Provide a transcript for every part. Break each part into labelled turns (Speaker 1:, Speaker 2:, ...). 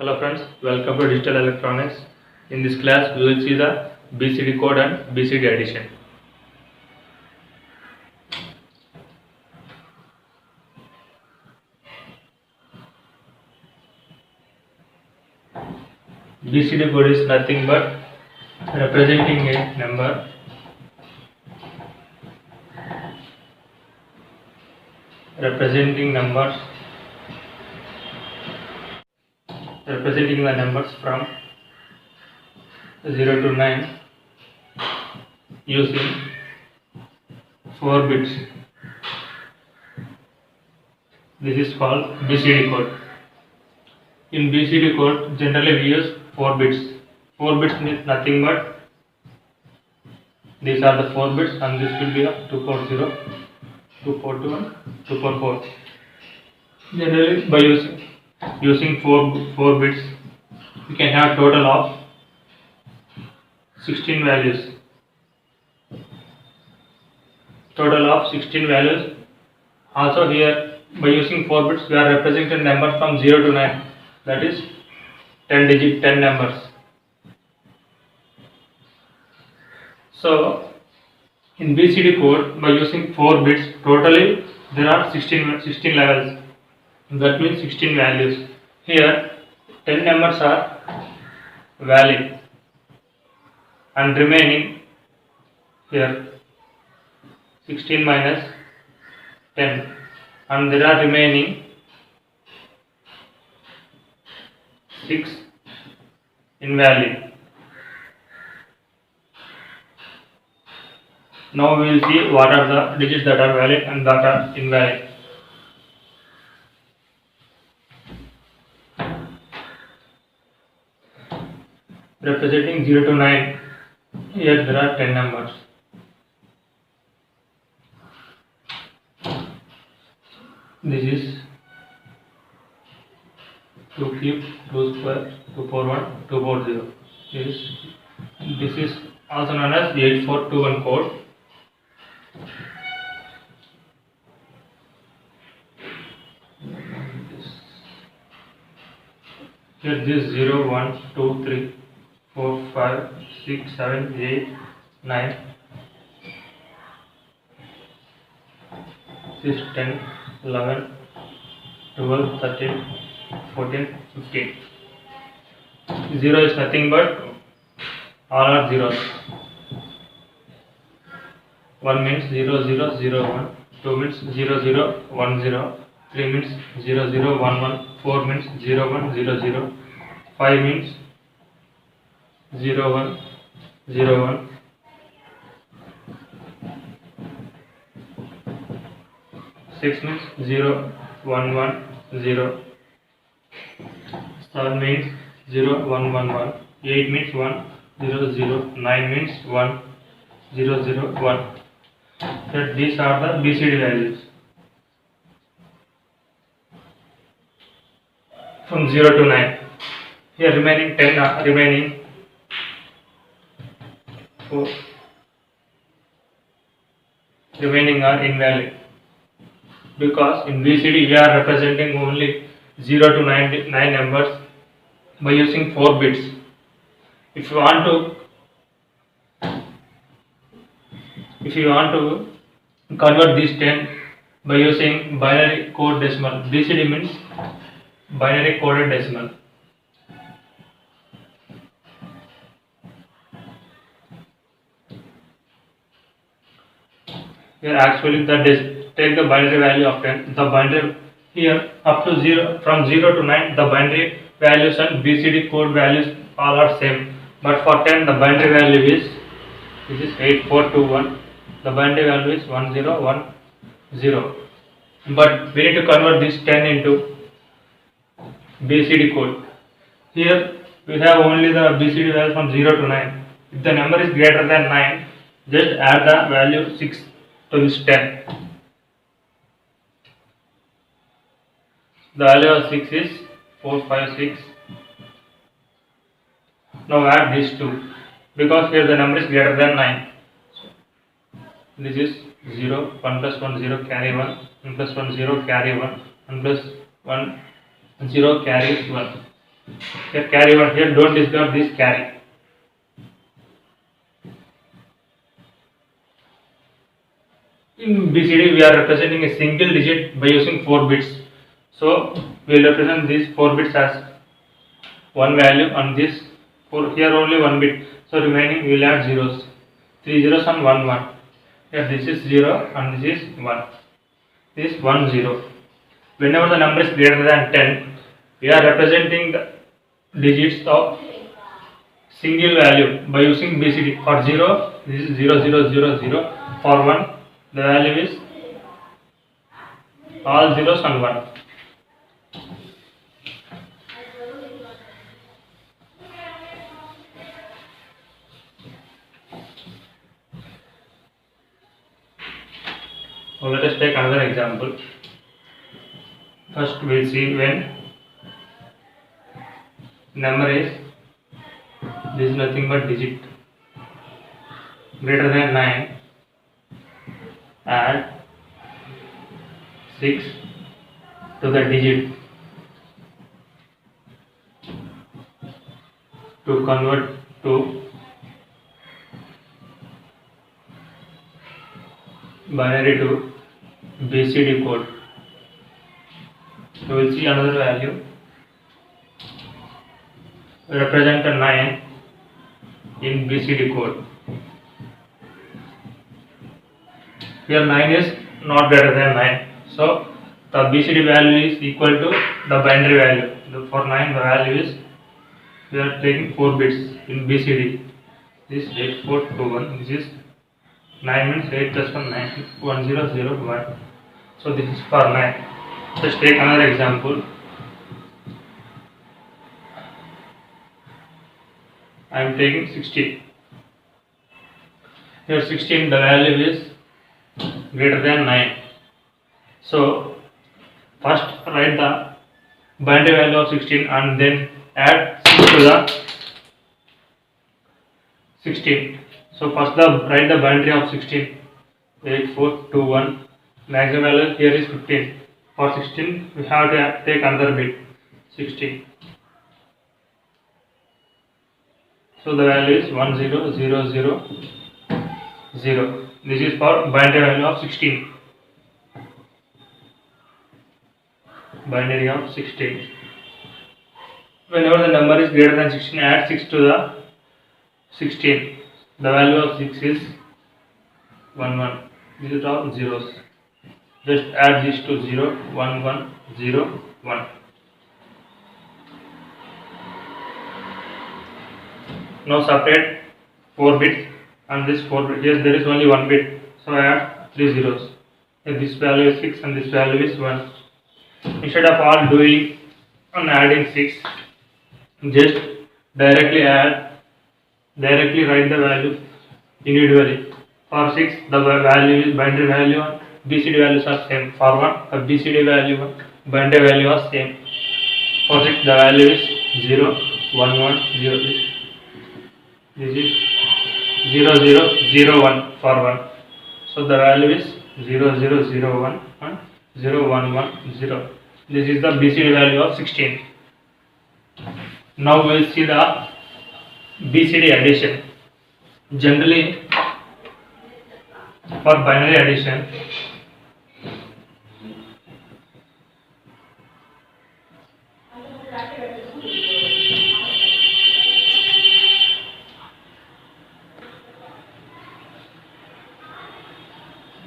Speaker 1: Hello friends, welcome to Digital Electronics. In this class, we will see the BCD code and BCD addition. BCD code is nothing but representing a number representing the numbers from 0 to 9 using 4 bits. This is called BCD code. In BCD code, generally we use 4 bits. 4 bits means nothing but these are the 4 bits, and this will be a 240, 241, 244. Generally, by using 4 bits, we can have total of 16 values. Total of 16 values. Also here, by using 4 bits, we are representing numbers from 0 to 9. That is 10 numbers. So, in BCD code, by using 4 bits, totally there are 16 levels. That means 16 values. Here, 10 numbers are valid, and remaining here 16 minus 10, and there are remaining 6 invalid. Now we will see what are the digits that are valid and that are invalid. Representing 0 to 9, here there are 10 numbers. This is 2 cube, 2 square, 241, 240. This is also known as 8421 code. Here this 0, 1, 2, 3, 4, 5, 6, 7, 8, 9, 6, 10, 11, 12, 13, 14, 15. 0 is nothing but all are zeros. 1 means 0, 0, 0, 1. 2 means 0, 0, 1, 0. 3 means 0, 0, 1, 1. 4 means 0, 1, 0, 0. 5 means 0, 1, 0, 1. 6 means 0, 1, 1, 0. 7 means 0, 1, 1, 1. 8 means 1, 0, 0. 9 means 1, 0, 0, 1. So these are the BCD values from 0 to 9. Here remaining 10 are remaining 4 remaining are invalid, because in BCD we are representing only 0 to 9 numbers by using 4 bits. If you want to convert these 10 by using binary code decimal. BCD means binary coded decimal. Here actually take the binary value of 10. The binary here up to 0, from 0 to 9, the binary values and BCD code values all are same. But for 10, the binary value is, this is 8421. The binary value is 1010. But we need to convert this 10 into BCD code. Here we have only the BCD value from 0 to 9. If the number is greater than 9, just add the value 6 to this 10. The value of 6 is 456. Now add these two, because here the number is greater than 9. This is 0, 1 plus 1, 0, carry 1, 1 plus 1, 0, carry 1, 1 plus 1, 0, carries 1. Here carry 1. Here don't discard this carry. In BCD we are representing a single digit by using 4 bits. So we will represent these 4 bits as one value and this for here only 1 bit. So remaining we will add zeros. 3 zeros and 1 1. Here this is 0 and this is 1. This is 1 0. Whenever the number is greater than 10, we are representing the digits of single value by using BCD. For 0, this is 0 0 0 0. For 1, the value is all zeros and 1. Now let us take another example. First we will see when number is, this is nothing but digit, greater than 9, add 6 to the digit to convert to binary to BCD code. So we will see another value. Represent a 9 in BCD code. Here 9 is not greater than 9. So the BCD value is equal to the binary value. For 9 the value is, we are taking 4 bits in BCD. This is 8421. This is 9 means 8 plus 1 9. 1001. So this is for 9. Let's take another example. I am taking 16. Here 16 the value is greater than 9. So first write the binary value of 16 and then add 6 to the 16. So first write the binary of 16. 8421. Maximum value here is 15. For 16 we have to take another bit 16. So the value is 10000. This is for binary value of 16. Binary of 16. Whenever the number is greater than 16, add 6 to the 16. The value of 6 is 1 1. These are all zeros. Just add this to 0 1 1 0 1. Now separate 4 bits and this 4 bit. Yes, there is only 1 bit. So I add 3 zeros. And this value is 6 and this value is 1. Instead of all doing and adding 6, just directly write the value individually. For 6, the value is binary value and BCD values are same. For 1, the BCD value and binary value are same. For 6, the value is 0 1 1 0. This is 0 0 0 1 for 1. So the value is 0 0 0 1 and 0 1 1 0. This is the BCD value of 16. Now we will see the BCD addition. Generally for binary addition,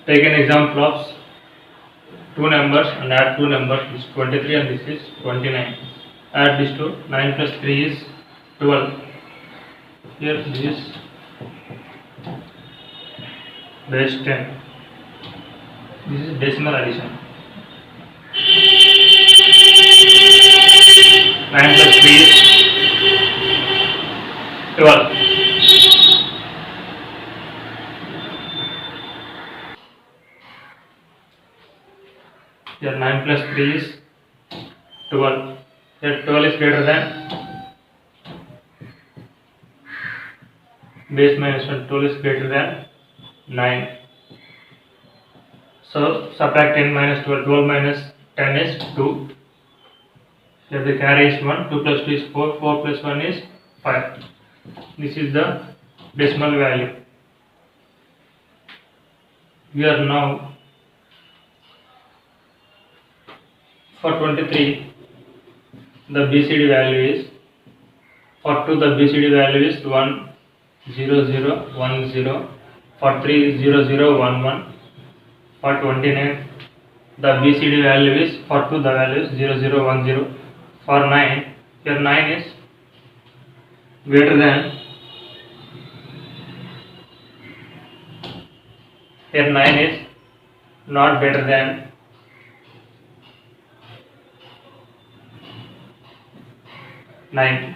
Speaker 1: take an example of two numbers and add two numbers. This is 23 and this is 29. Add this to 9 plus 3 is 12. Here this is base 10. This is decimal addition. 9 plus 3 is 12. Here 9 plus 3 is 12. Here 12 is greater than base minus 1. 12 is greater than 9. So subtract 10 minus 12. 12 minus 10 is 2. Here the carry is 1, 2 plus 2 is 4, 4 plus 1 is 5. This is the decimal value. We are now for 23, the BCD value is, for 2 the BCD value is 1 0 0 1 0, for 3 0 0 1 1, for 29 the BCD value is, for 2 the value is 0 0 1 0, for 9 here 9 is greater than, here 9 is not greater than 9.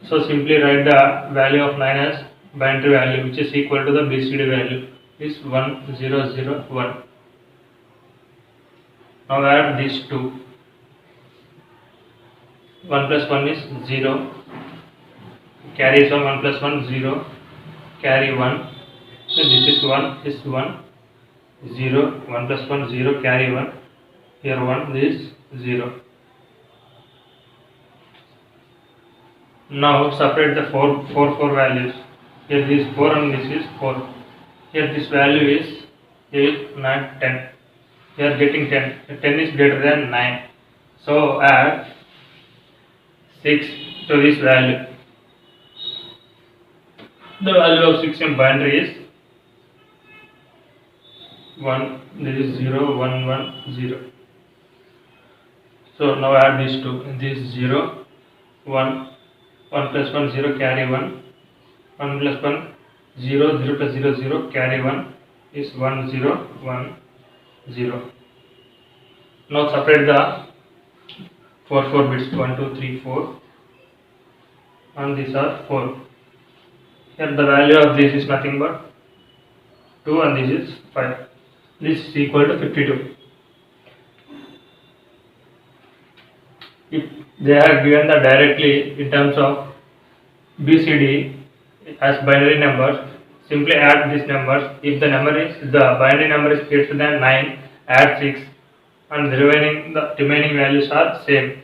Speaker 1: So simply write the value of 9 as binary value, which is equal to the BCD value is 1 0 0 1. Now add these two. 1 plus 1 is 0. Carry is 1 plus 1 0. Carry 1. So this is 1 is 1 0. 1 plus 1 0. Carry 1. Here 1 is 0. Now separate the 4 values. Here this 4 and this is 4. Here this value is 8, 9, 10. We are getting 10. 10 is greater than 9. So add 6 to this value. The value of 6 in binary is 1. This is 0, 1, 1, 0. So now add these two. This is 0, 1. 1 plus 1 0, carry 1. 1 plus 1 0, 0 plus 0 0, carry 1 is 1 0 1 0. Now separate the 4 bits, 1 2 3 4, and these are 4. Here the value of this is nothing but 2 and this is 5. This is equal to 52. If they are given the directly in terms of BCD as binary numbers, simply add these numbers. If the binary number is greater than 9, add 6, and the remaining values are same.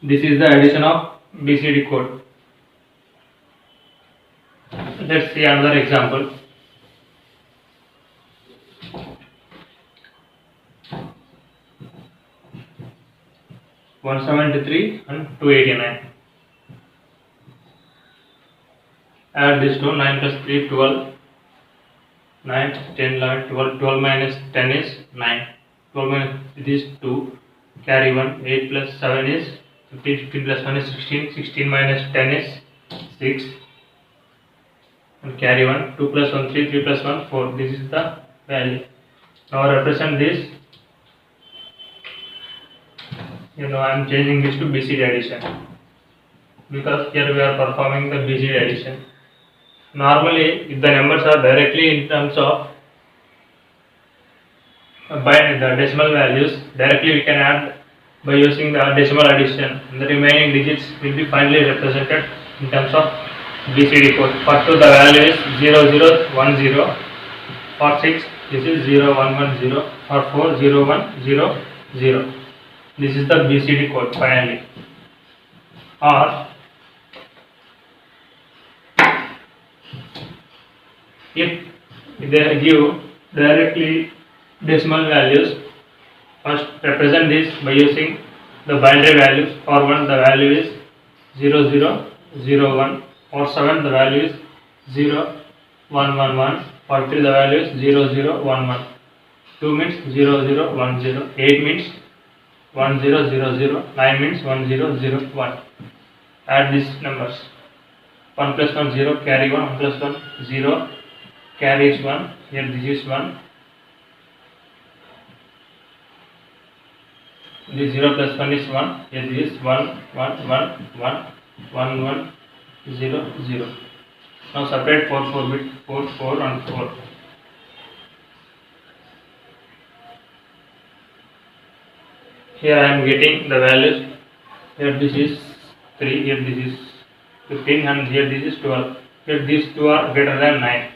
Speaker 1: This is the addition of BCD code. Let's see another example. $173 and $289. Add this to 9 plus 3 12. 9 10 11 12. 12 minus 10 is 9. 12 minus this 2. Carry 1. 8 plus 7 is 15. 15 plus 1 is 16. 16 minus 10 is 6. And carry 1. 2 plus 1 3. 3 plus 1 4. This is the value. Now represent this. I am changing this to BCD addition, because here we are performing the BCD addition. Normally, if the numbers are directly in terms of by the decimal values, directly we can add by using the decimal addition, and the remaining digits will be finally represented in terms of BCD code. For 2 the value is 0 0 1 0. For 6 this is 0 1 1 0. For 4 0 1 0 0. This is the BCD code finally. Or if they give directly decimal values, first represent this by using the binary values. For 1 the value is 0 0 0 1. For 7 the value is 0 1 1 1. For 3 the value is 0 0 1 1. 2 means 0 0 1 0. 8 means 1 0 0 0. 9 means 1 0 0 1. Add these numbers. 1 plus 1 0, carry 1. 1 plus 1 0, carry is 1. Here this is 1. This 0 plus 1 is 1. Here this is 1 1 1 1 1 1 0 0. Now separate 4 bit, 4 4 and 4. Here I am getting the values. Here this is 3, here this is 15, and here this is 12. Here these two are greater than 9.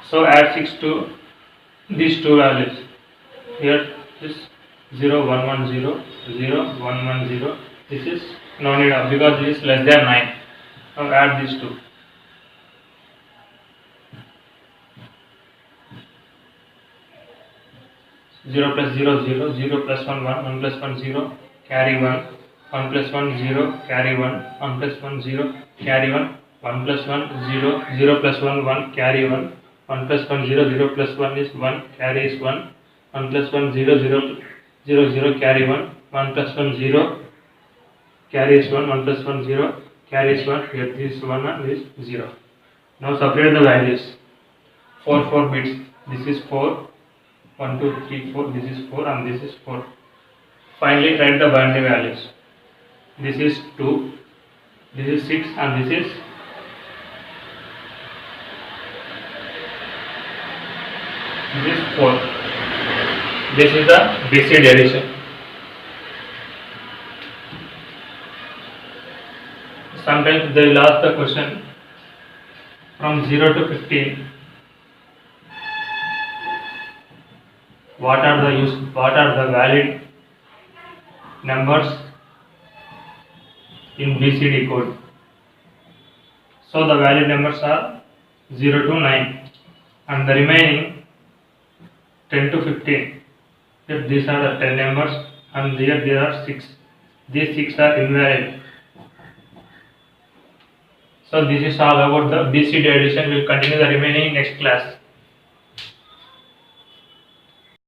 Speaker 1: So add 6 to these two values. Here this 0 1 1 0 0 1 1 0. This is no need of because this is less than 9. Now add these two. 0 plus 0 0 0 plus 1 1 1 plus 1 0 carry 1 1 plus 1 0 carry 1 1 plus 1 0 carry 1 1 plus 1 0 0 plus 1 1 carry 1 1 plus 1 0 0 plus 1 is 1 carry is 1 1 plus 1 0 0 0 0 carry 1 1 plus 1 0 carry is 1 1 plus 1 0 carry is 1. Here this 1 and this 0. Now separate the values. 4 bits. This is 4 1 2 3 4. This is 4 and this is 4. Finally write the binary values. This is 2, this is 6 and this is 4. This is the BCD addition. Sometimes they will ask the question from 0 to 15. What are the valid numbers in BCD code? So the valid numbers are 0 to 9 and the remaining 10 to 15. If these are the 10 numbers and here there are 6. These 6 are invalid. So this is all about the BCD addition. We will continue the remaining in next class.